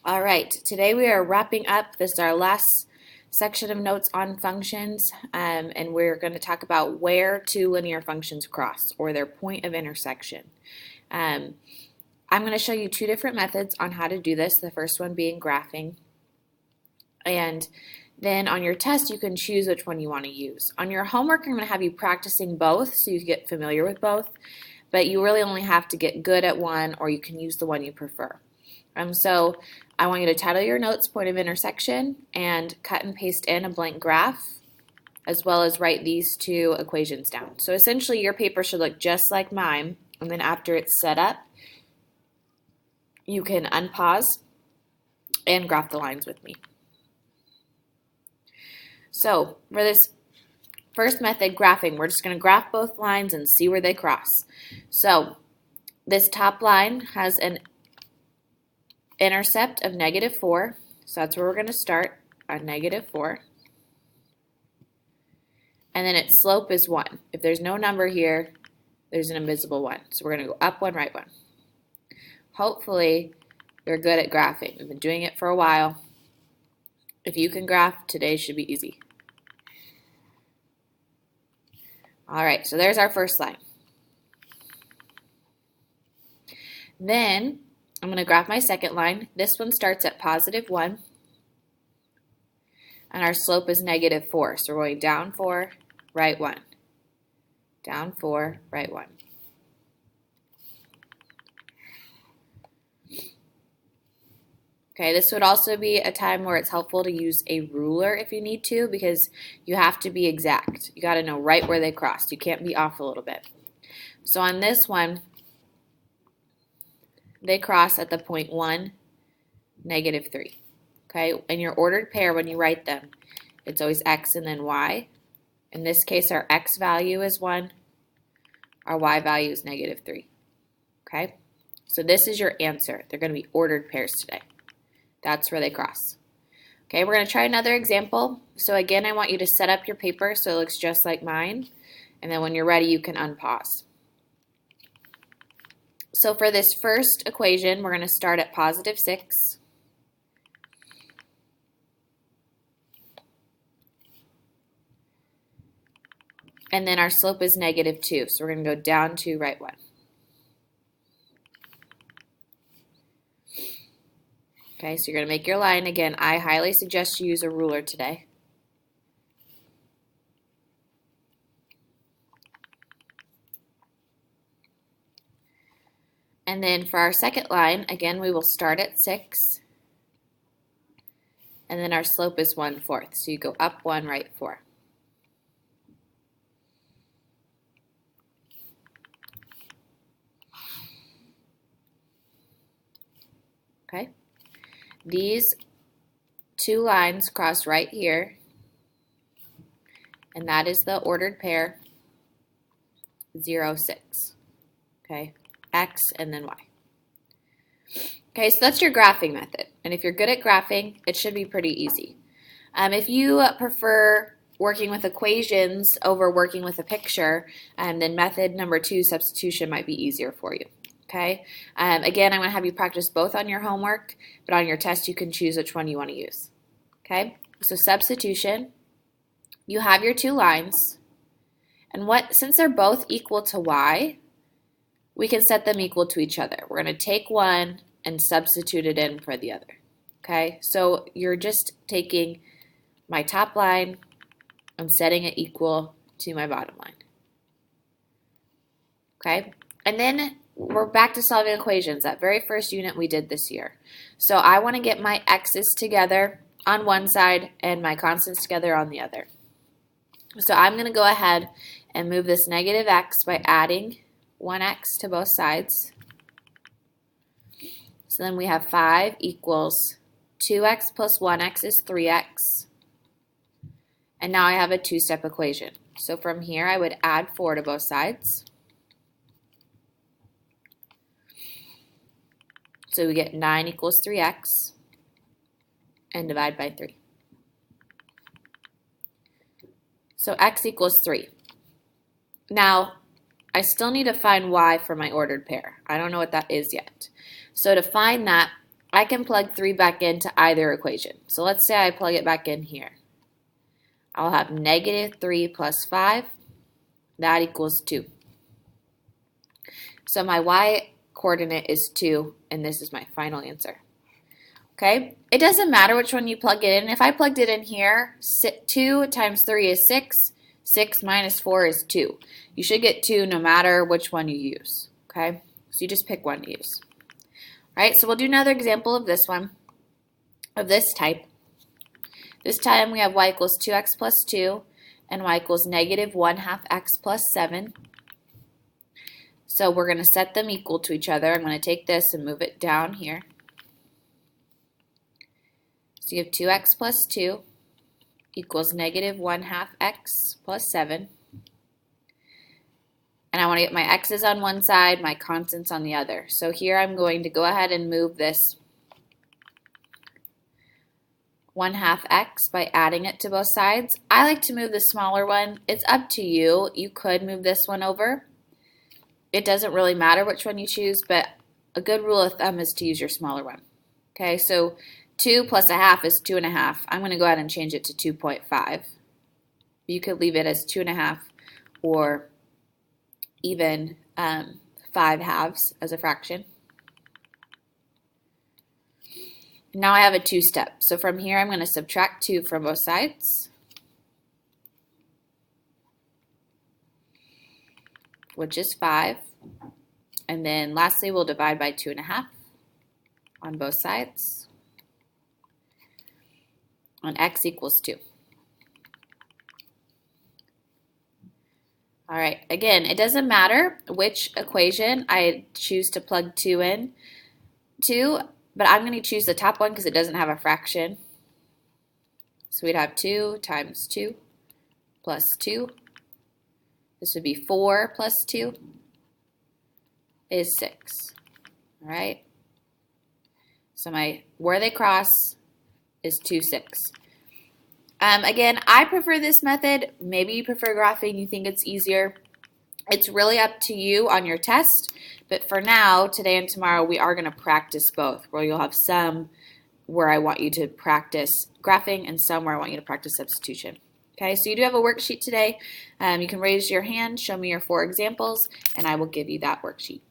All right, today we are wrapping up. This is our last section of notes on functions, and we're going to talk about where two linear functions cross, or their point of intersection. I'm going to show you two different methods on how to do this, the first one being graphing. And then on your test, you can choose which one you want to use. On your homework, I'm going to have you practicing both so you get familiar with both, but you really only have to get good at one, or you can use the one you prefer. So I want you to title your notes point of intersection and cut and paste in a blank graph, as well as write these two equations down. So essentially your paper should look just like mine, and then after it's set up, you can unpause and graph the lines with me. So for this first method, graphing, we're just going to graph both lines and see where they cross. So this top line has an intercept of -4, so that's where we're going to start, on -4. And then its slope is 1. If there's no number here, there's an invisible 1. So we're going to go up 1, right 1. Hopefully, you're good at graphing. We've been doing it for a while. If you can graph, today should be easy. All right, so there's our first line. Then I'm going to graph my second line. This one starts at +1, and our slope is -4. So we're going down 4, right 1. Down 4, right 1. Okay, this would also be a time where it's helpful to use a ruler if you need to, because you have to be exact. You got to know right where they crossed. You can't be off a little bit. So on this one, they cross at the point 1, -3. Okay, in your ordered pair, when you write them, it's always x and then y. In this case, our x value is 1. Our y value is -3. Okay, so this is your answer. They're going to be ordered pairs today. That's where they cross. Okay, we're going to try another example. So again, I want you to set up your paper so it looks just like mine. And then when you're ready, you can unpause. So for this first equation, we're going to start at +6. And then our slope is -2. So we're going to go down 2, right 1. Okay, so you're going to make your line. Again, I highly suggest you use a ruler today. And then for our second line, again, we will start at 6. And then our slope is 1/4. So you go up 1, right 4. Okay. These two lines cross right here. And that is the ordered pair 0, 6. Okay. X and then Y. Okay, so that's your graphing method. And if you're good at graphing, it should be pretty easy. If you prefer working with equations over working with a picture, then method number 2, substitution, might be easier for you. Okay. Again, I'm going to have you practice both on your homework, but on your test, you can choose which one you want to use. Okay. So substitution, you have your two lines, and since they're both equal to y, we can set them equal to each other. We're going to take one and substitute it in for the other. Okay, so you're just taking my top line and setting it equal to my bottom line. Okay, and then we're back to solving equations, that very first unit we did this year. So I want to get my x's together on one side and my constants together on the other. So I'm going to go ahead and move this -x by adding 1x to both sides. So then we have 5 equals 2x plus 1x is 3x. And now I have a two-step equation. So from here, I would add 4 to both sides. So we get 9 equals 3x, and divide by 3. So x equals 3. Now, I still need to find y for my ordered pair. I don't know what that is yet. So to find that, I can plug 3 back into either equation. So let's say I plug it back in here. I'll have negative 3 plus 5. That equals 2. So my y coordinate is 2, and this is my final answer. Okay, it doesn't matter which one you plug it in. If I plugged it in here, 2 times 3 is 6. 6 minus 4 is 2. You should get 2 no matter which one you use. Okay, so you just pick one to use. All right, so we'll do another example of this one, of this type. This time we have y equals 2x plus 2 and y equals negative 1/2 x plus 7. So we're going to set them equal to each other. I'm going to take this and move it down here. So you have 2x plus 2 equals negative 1/2 x plus 7. And I want to get my x's on one side, my constants on the other. So here I'm going to go ahead and move this 1/2 x by adding it to both sides. I like to move the smaller one. It's up to you. You could move this one over. It doesn't really matter which one you choose, but a good rule of thumb is to use your smaller one. Okay, so 2 plus 1/2 is 2.5. I'm going to go ahead and change it to 2.5. You could leave it as 2.5 or even 5/2 as a fraction. Now I have a 2-step. So from here I'm going to subtract 2 from both sides, which is 5. And then lastly we'll divide by 2.5 on both sides. On x equals 2. All right, again, it doesn't matter which equation I choose to plug 2 in to, but I'm going to choose the top one because it doesn't have a fraction. So we'd have 2 times 2 plus 2. This would be 4 plus 2 is 6. All right, so where they cross is 2, 6. Again, I prefer this method. Maybe you prefer graphing, you think it's easier. It's really up to you on your test, but for now, today and tomorrow, we are going to practice both, where you'll have some where I want you to practice graphing and some where I want you to practice substitution. Okay, so you do have a worksheet today. You can raise your hand, show me your 4 examples, and I will give you that worksheet.